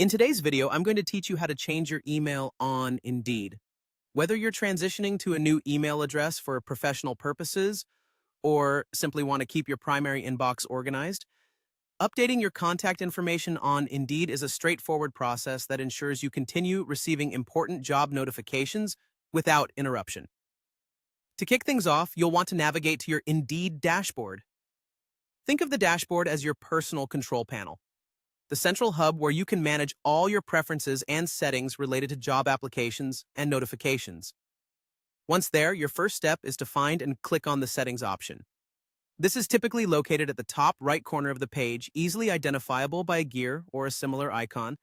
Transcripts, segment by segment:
In today's video, I'm going to teach you how to change your email on Indeed. Whether you're transitioning to a new email address for professional purposes or simply want to keep your primary inbox organized, updating your contact information on Indeed is a straightforward process that ensures you continue receiving important job notifications without interruption. To kick things off, you'll want to navigate to your Indeed dashboard. Think of the dashboard as your personal control panel, the central hub where you can manage all your preferences and settings related to job applications and notifications. Once there, your first step is to find and click on the Settings option. This is typically located at the top right corner of the page, easily identifiable by a gear or a similar icon,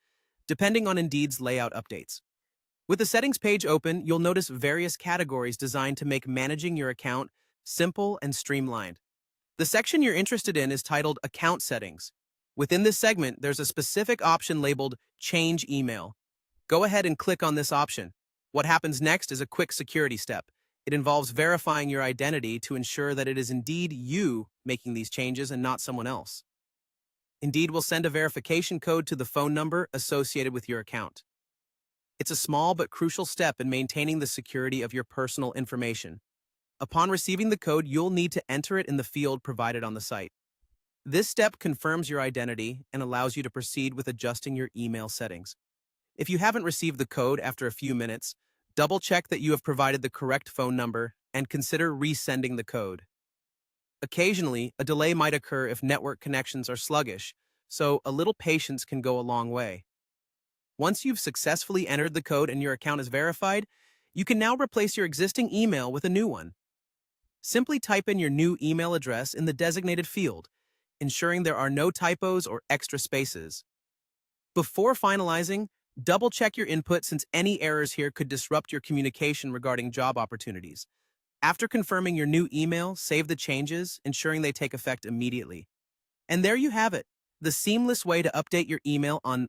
depending on Indeed's layout updates. With the Settings page open, you'll notice various categories designed to make managing your account simple and streamlined. The section you're interested in is titled Account Settings. Within this segment, there's a specific option labeled Change Email. Go ahead and click on this option. What happens next is a quick security step. It involves verifying your identity to ensure that it is indeed you making these changes and not someone else. Indeed will send a verification code to the phone number associated with your account. It's a small but crucial step in maintaining the security of your personal information. Upon receiving the code, you'll need to enter it in the field provided on the site. This step confirms your identity and allows you to proceed with adjusting your email settings. If you haven't received the code after a few minutes, double-check that you have provided the correct phone number and consider resending the code. Occasionally, a delay might occur if network connections are sluggish, so a little patience can go a long way. Once you've successfully entered the code and your account is verified, you can now replace your existing email with a new one. Simply type in your new email address in the designated field, ensuring there are no typos or extra spaces. Before finalizing, double-check your input since any errors here could disrupt your communication regarding job opportunities. After confirming your new email, save the changes, ensuring they take effect immediately. And there you have it, the seamless way to update your email on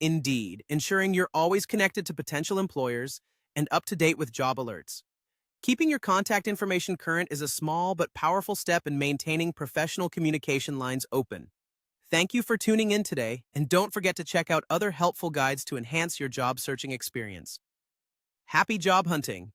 Indeed, ensuring you're always connected to potential employers and up to date with job alerts. Keeping your contact information current is a small but powerful step in maintaining professional communication lines open. Thank you for tuning in today, and don't forget to check out other helpful guides to enhance your job searching experience. Happy job hunting!